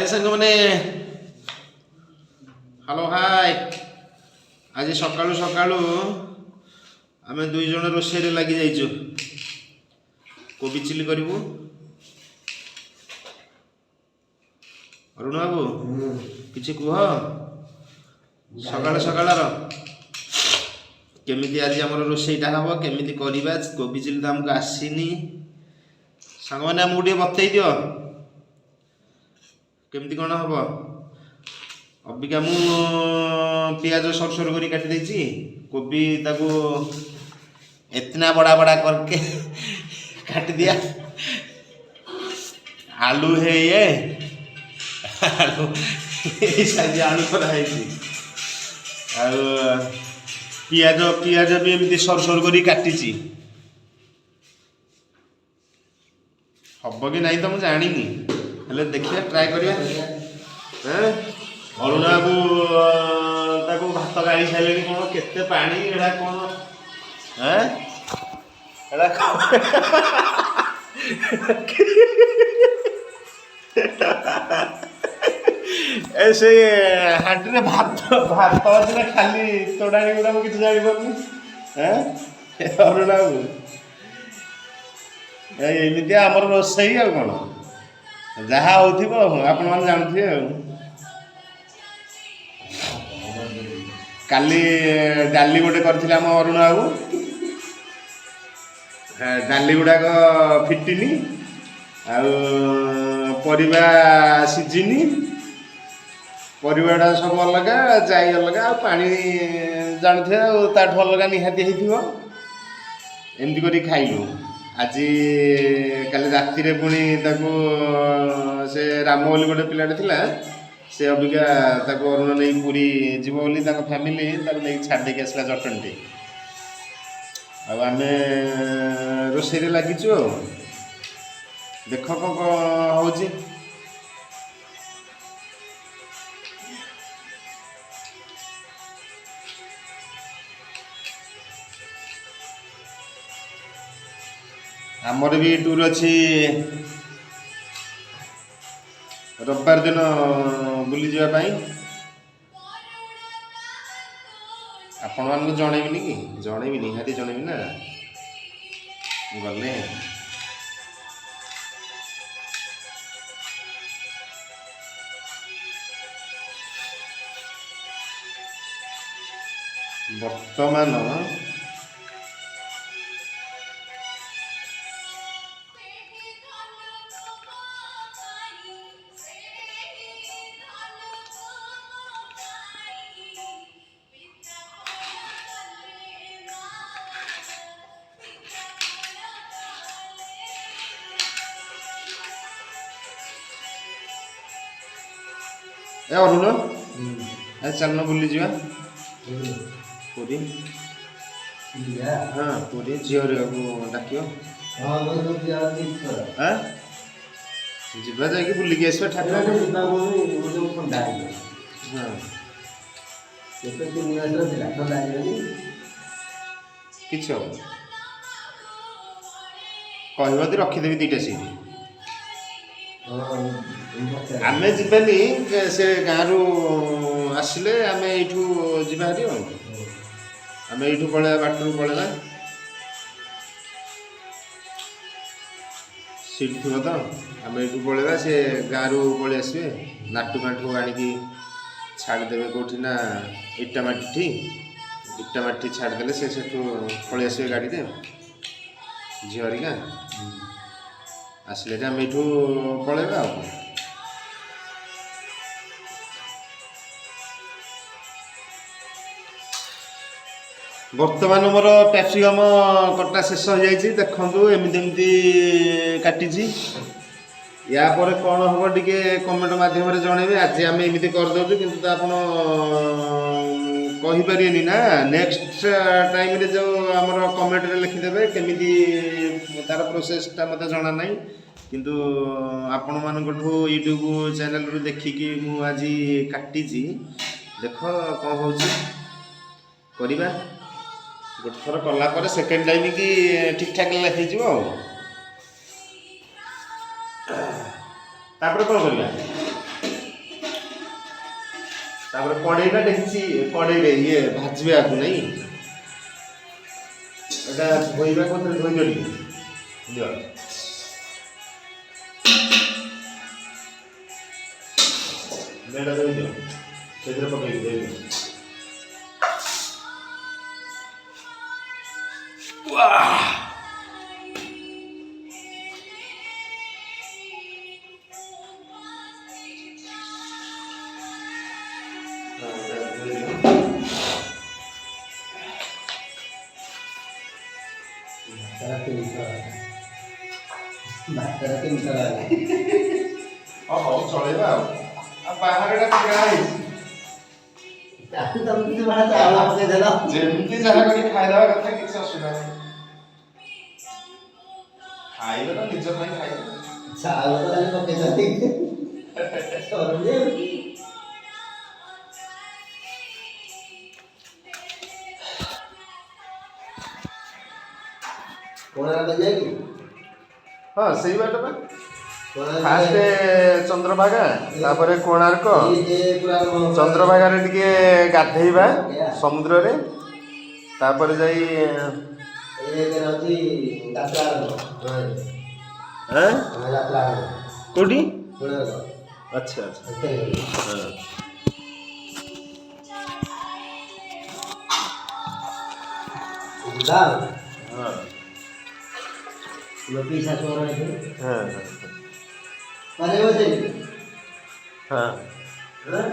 हाय सांग मैंने hello hi आज सकाळू सकाळू आमे दुई जण रोषे लगी जाइछु कोबी चिली करू अरुण बाबू किसी कह सकाळ सकाळ केमिति आज आमर रोषेटा हम केमिति करवा कोबी चिली तो आमको आसीनी सांग मैंने आमको टे बतई दियो केमिति कौन हम अबिका मु पियाज सर सर कर काटी देछि कोबी ताको इतना बड़ा बड़ा करके काट दिया आलू है ये आलू साइज आलू कराई पियाज पियाज भी एमती सर सर कर काटी हम कि नहीं तो मुझे जानी हेले देखिए ट्राए करिया अरुण बाबू भात गाड़ी सारे कौन केते पानी एड़ा कौन ऐसे हाटी में भात भात अच्छे खाली तोड़ाणी गुड़ा मुझे जानी पार्नी अरुण बाबू एमती आमर रोसई आ कौन जहाँ हो आपण मैंने जानते काली डाली गोटे करथिले हम अरुण बाबू डाली गुड़ाक फिटिनी परिबा सिझिनी परिबाटा सब अलग जाई अलग पानी जानथे ताठू अलग निहाती होइथिबो एमती करी खाइलु आज काली राति रे पुणी ताको से राम बोली गोटे पिलाटे थिला से अबिका ताको अरुण नहीं पूरी जीव बोली ताको फैमिली ताको नहीं छाड़ देके आसला जटनटी आमे रोषे लगिचु देख कौन हूँ आमर भी टूर अच्छी रविवार दिन बुली जावाई आपण मान जनइबी कि जनइबी निहाती जनइबी ना गले वर्तमान ए अरुण आज चलना बुली जा पूरी हाँ पूरी झील डाक जीवा जा बुलिकी आस कि कह रखीदेवी दीटा सीट आमे जीवानी से गाँव आसिले आमे एठू जीवा हरी आमे एठू पड़े बाटरू पड़ेगा सीट थी तो आम एठू पड़ेगा से गाँव पलि आसवे नाटू काठू आणिकी छाड़देवे कौटी ना इटामाटी इटामाटी छाड़देले से पलि आसवे गाड़ी रे झीहरिका आसिले आम एठू पलैबा बर्तमान मोर कैप्सिकम कटा शेष हो जाइए देखु एमती काटी या पर कौन हम टे कमेंट मध्यम जनइबे आज आम एमती करदे कि कहीपरि ना नेक्स्ट टाइम रे जो आमर कमेंट लिखिदेवे केमिति तार प्रोसेसटा मत जना ना किंतु आपण मानू यूट्यूब चैनल रू देखिकी मु आज काटी देख कौन हो करवा गोटे थर कला सेकेंड टाइम की ठीक ठाक हो कौन करवा तापर कड़े ना देखी कड़े ये भाजबे आकु नहीं एटा धोइबा कोथरे धोइ जड़ी दियो मेडा धोइ दियो सेदरे पकई दियो वाह हौ चलेगा अब बाहर का गाइस जेमती जहाँ करी खाइदा कथा किछ असुविधा नहीं खाइबा तो निज ପାଇଁ खाइबा चावल तो खाली पके जाती सरोजे कोणारा बन जाएगी हाँ सही बात है कोणारा फास्ट चंद्रभागा तापर कोणार्क ये पूरा चंद्रभागा रे टिके गाधेइबा समुद्र रे तापर जाई ये केना होची यात्रा हैं यात्रा कोडी कोणारा अच्छा अच्छा ओके हाँ दाल हाँ ये पीछा छोरा है हाँ माने वो से हाँ हां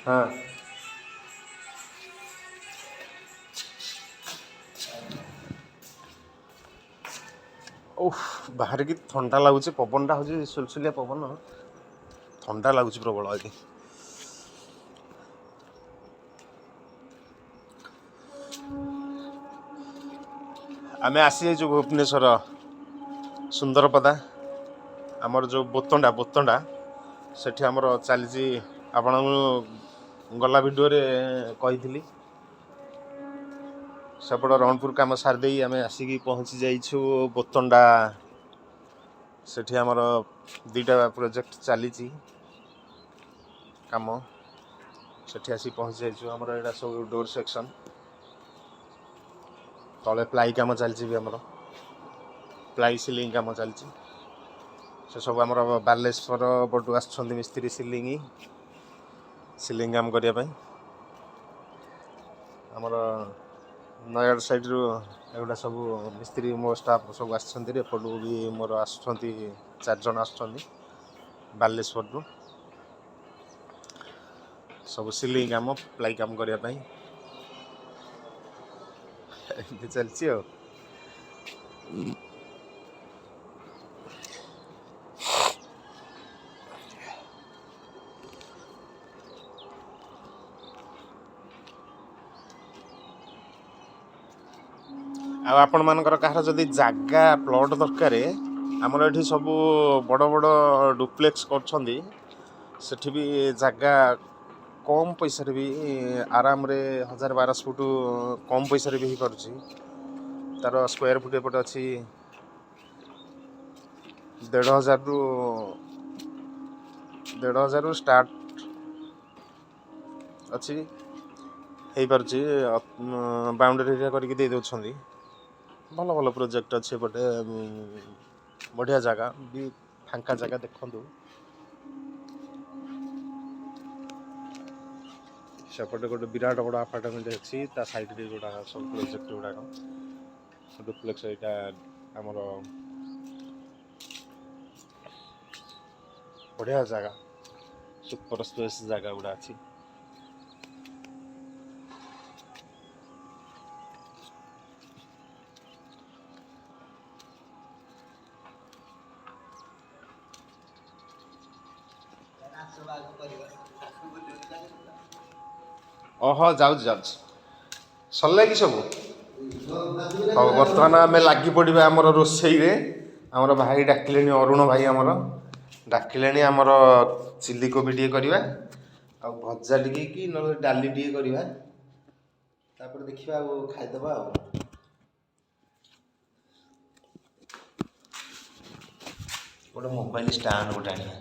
हाँ ओह बाहर की ठंडा लगुच पवनटा हूँ सुलसुलिया पवन ठंडा लगुच प्रबल आज आम आसी जाइए भुवनेश्वर सुंदरपदा आमर जो बोतंडा बोतंडा सेठी आमर चली आपण गला वीडियो रे कही सेपट रणपुर काम सारदे आम आसिक पहुँची जाइछु बोतंडा सेठी आमर दुईटा प्रोजेक्ट चली काम सेठी आसी पहुँची जाइछु आमर एटा सब डोर सेक्शन तले प्लाई काम चलछि भी आमर प्लाई सिलिंग काम चलछि से सब आमर बालेश्वर बडू आछन्ती मिस्त्री सिलिंग काम करिया पई आमर नयागढ़ साइड रू एगुड़ा सब मिस्त्री मो स्टाफ सब आछन्ती रे पडू भी मोर आछन्ती 4 जन आछन्ती बालेश्वर रू सब सिलिंग काम प्लाई काम करिया पई चलछि हो आपण मानकर कहार जदि जागा प्लॉट दरकार आमर एठी सब बड़ बड़ डुप्लेक्स करछन्ती सेठी भी जागा कम पैसा रे भी आराम रे 1000-1200 फुट कम पैसा रे भी करूची तार स्क्वायर फुट एपट अच्छी 1,500 रु स्टार्ट अच्छी हो पार्ची बाउंड्री एरिया करके दे दौरान भल भल प्रोजेक्ट अच्छे एपटे बढ़िया जगह भी फांका जगह देखु सेपटे गोटे विराट बड़ा आपार्टमेंट अच्छी ता साइड रे गुड़ा सब प्रोजेक्ट गुड़ाक डुप्लेक्स यहाँ आमर बढ़िया जगह सुपर स्पेस जगह गुड़ा अच्छी ओह जाऊँ सरला कि सब हाँ बर्तमान आम लगी पड़ा आमर रोसई रे आमर भाई डाकिले अरुण भाई आमर डाकिले आमर चिली कोबी टे करवा आ भजा टे कि न डाली टे करवा तापर देखा खाईदबा गोटे मोबाइल स्टैंड गोटे आनिया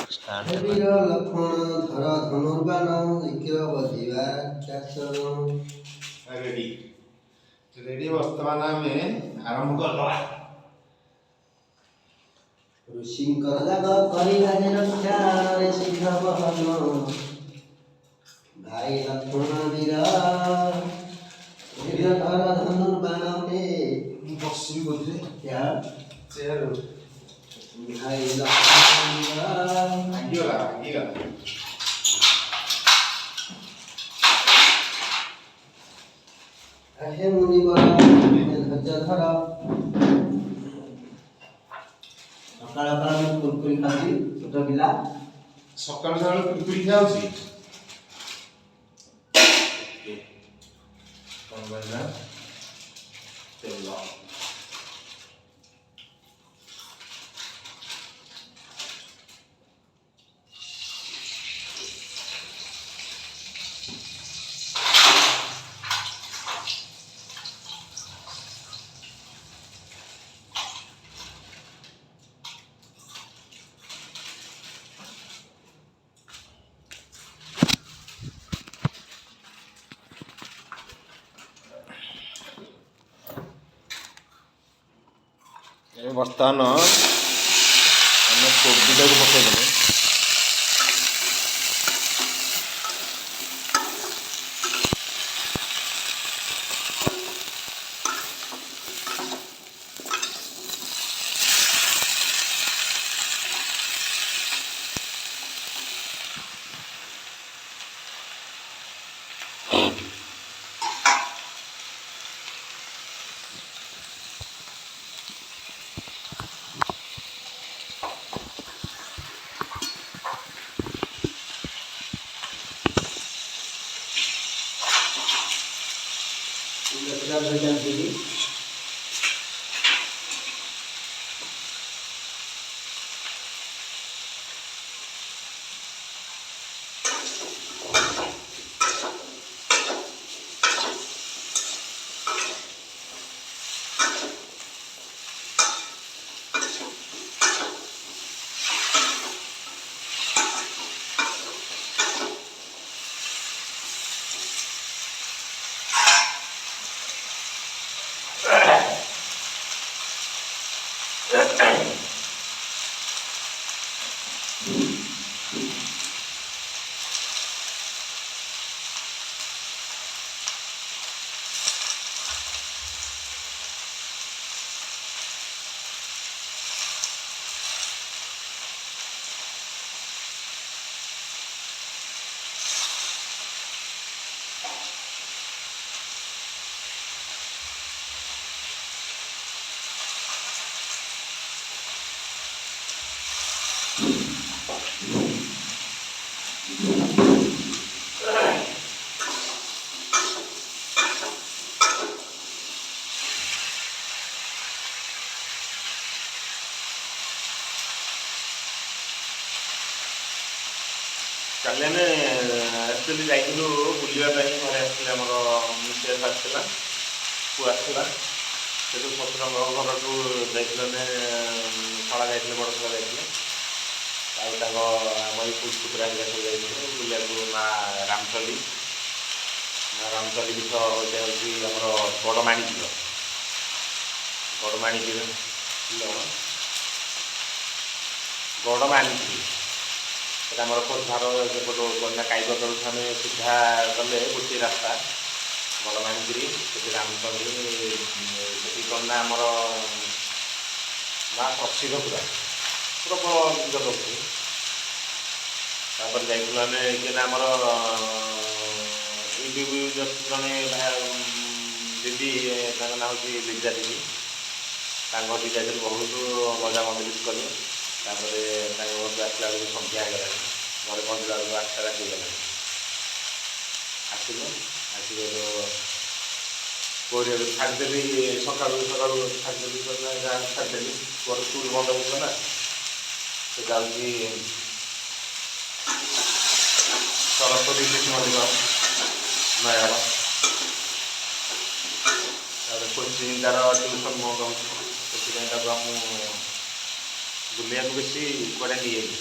ବୀର ଲକ୍ଷ୍ମଣ ଧର ଧନୁର୍ବାଣ ଲିଖିବ ବଜିବା ଚାଷଣ। ରେଡି ରେଡି ବର୍ତ୍ତମାନ ଆମେ ଆରମ୍ଭ କରିଦେବା। ଋଷିଙ୍କର ଯାଗ କରିବା ଯେ ରକ୍ଷା ଶୀଘ୍ର ବହନ ଭାଇ ଲକ୍ଷ୍ମଣ ବୀର ବୀର ଧର ଧନୁର୍ବାଣ ହେ ବସିବି ବୋଧେ ଚେୟାର ଭାଇ ଲକ୍ଷ୍ମଣ ବୀର ଭାଙ୍ଗିଗଲା। ହେ ମୁନିବର ଧୈର୍ଯ୍ୟ ଧର। ସକାଳ ମୁଁ କୁରକୁରି ଖାଉଛି ଛୋଟ ପିଲା। ସକାଳୁ ସକାଳୁ କୁରକୁରି ଖାଉଛି କଣ କହିଲା ତେଲ ବର୍ତ୍ତମାନ ଆମେ କୋବିଟାକୁ ପକାଇଦେଲେ କାଲି ଆମେ ଆକ୍ଚୁଆଲି ଯାଇଥିଲୁ ବୁଲିବା ପାଇଁ। ଘରେ ଆସିଥିଲେ ଆମର ମିସେସ୍ ଆସିଥିଲା, ପୁଅ ଆସିଥିଲା। ସେଠୁ ଶଶୁରଙ୍କ ଘରଠୁ ଯାଇଥିଲେ ଆମେ ଶଳା ଯାଇଥିଲେ, ବଡ଼ ଶଳା ଯାଇଥିଲେ। ଆଉ ତାଙ୍କ ଆମ ଏଇ ପୁତୁରା ହେରିକା ସବୁ ଯାଇଥିଲେ ବୁଲିବାକୁ ମା ରାମଚଣ୍ଡୀ ପୀଠ ହେଉଛି ଆମର ବଡ଼ମାଣିକ୍ୟ ଗଡ଼ମାଣିକ୍ୟ ସେଟା ଆମର ଖୋର୍ଦ୍ଧାର ସେପଟୁ କନ୍ୟା କାଇଗଡ଼ରୁ ଆମେ ସିଧା ଗଲେ ଗୋଟିଏ ରାସ୍ତା ବଡ଼ମାଣିକିରି ସେଠି ରାମଚଣ୍ଡୀ ସେଠି କନ୍ୟା ଆମର ମା ପ୍ରସିଦ୍ଧ ପ୍ରବଳ ଜଗତକୁ। ତାପରେ ଯାଇଥିଲୁ ଆମେ କିନା ଆମର ୟୁଟ୍ୟୁବ୍ ଜଣେ ଦିଦି, ତାଙ୍କ ନାଁ ହେଉଛି ଲିଜା ଦିଦି। ତାଙ୍କ ଘରଟି ଯାଇଥିଲୁ, ବହୁତ ମଜା ମଜଲିସ୍ କଲୁ। ତାପରେ ତାଙ୍କ ଘରକୁ ଆସିଲା ବେଳକୁ ସନ୍ଧ୍ୟା ହେଇଗଲାଣି, ଘରେ ପହଞ୍ଚିଲା ବେଳକୁ 8ଟା ରାତି ହେଇଗଲାଣି। ଆସିକି କୋରିଅର ଛାଡ଼ିଦେଲି, ସକାଳୁ ଛାଡ଼ିଦେଲି, ଗାଁକୁ ଛାଡ଼ିଦେଲି। ପୁଅର ସ୍କୁଲ୍ ବନ୍ଦ ହେଇଯିବ ନା, ସେ ଯାଉଛି ସରସ୍ୱତୀ ଶିଶୁ ମନ୍ଦିର ନୟାଗଡ଼। ତାପରେ କୋଚିଂ ତାର ଟ୍ୟୁସନ୍ ବନ୍ଦ ହେଉଛି, ସେଥିପାଇଁ ତାକୁ ମୁଁ ବୁଲିବାକୁ ବେଶୀ କୁଆଡ଼େ ନେଇଯାଇଛି।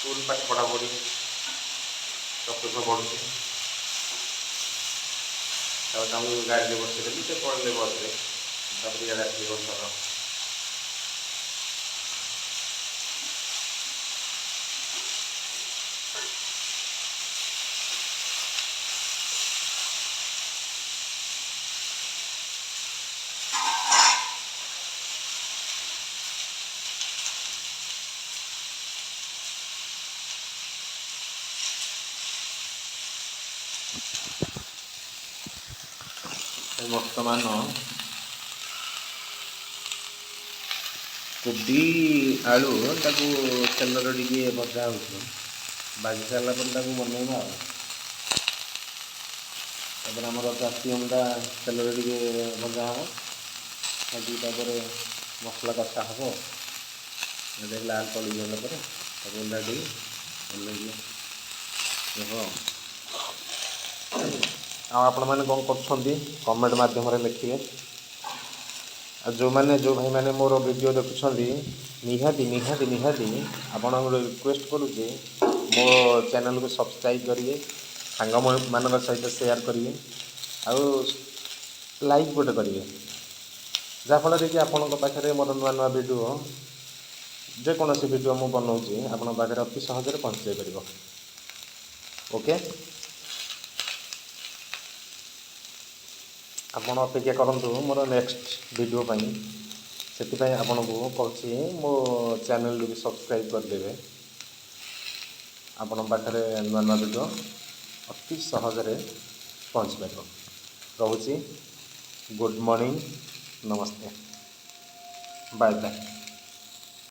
ସ୍କୁଲ ପାଠ ପଢ଼ାପଢ଼ି ଚତୁର୍ଥ ପଢ଼ୁଛି। ତାପରେ ତାଙ୍କୁ ଗାଡ଼ିରେ ବସେଇଦେଲି, ସେ ପଳେଇଲେ ବସ୍ରେ। ତାପରେ ଇଆଡ଼େ ଆସିଲି ବର୍ଷର। ବର୍ତ୍ତମାନ କୋବି ଆଳୁ ତାକୁ ତେଲରେ ଟିକେ ଭଜା ହେଉଛି। ଭାଜି ସାରିଲା ପରେ ତାକୁ ବନେଇବା ଆଉ। ତାପରେ ଆମର କ୍ୟାପ୍ସିକମ୍ଟା ତେଲରେ ଟିକେ ଭଜା ହେବ। ଭାଜି ତାପରେ ମସଲା କଷା ହେବ। ଏଇଟା ଲାଲ ପଡ଼ିଗଲା ପରେ ତାକୁ ଓହ୍ଲାଇ ଓହ୍ଲେଇକି ହେବ। ଆଉ ଆପଣମାନେ କ'ଣ କରୁଛନ୍ତି କମେଣ୍ଟ ମାଧ୍ୟମରେ ଲେଖିବେ। ଆଉ ଯେଉଁ ଭାଇମାନେ ମୋର ଭିଡ଼ିଓ ଦେଖୁଛନ୍ତି ନିହାତି ଆପଣଙ୍କୁ ରିକ୍ୱେଷ୍ଟ କରୁଛି ମୋ ଚ୍ୟାନେଲକୁ ସବସ୍କ୍ରାଇବ୍ କରିବେ, ସାଙ୍ଗମାନଙ୍କ ସହିତ ସେୟାର କରିବେ, ଆଉ ଲାଇକ୍ ଗୋଟେ କରିବେ, ଯାହାଫଳରେ କି ଆପଣଙ୍କ ପାଖରେ ମୋର ନୂଆ ଭିଡ଼ିଓ, ଯେକୌଣସି ଭିଡ଼ିଓ ମୁଁ ବନାଉଛି ଆପଣଙ୍କ ପାଖରେ ଅତି ସହଜରେ ପହଞ୍ଚି ଯାଇପାରିବ। ଓକେ, ଆପଣ ଅପେକ୍ଷା କରନ୍ତୁ ମୋର ନେକ୍ସଟ ଭିଡ଼ିଓ ପାଇଁ। ସେଥିପାଇଁ ଆପଣଙ୍କୁ କହୁଛି ମୋ ଚ୍ୟାନେଲକୁ ସବସ୍କ୍ରାଇବ୍ କରିଦେବେ। ଆପଣଙ୍କ ପାଖରେ ନୂଆ ଭିଡ଼ିଓ ଅତି ସହଜରେ ପହଞ୍ଚିପାରିବ। ରହୁଛି। ଗୁଡ଼୍ ମର୍ଣ୍ଣିଂ, ନମସ୍ତେ, ବାଏ ବାଏ।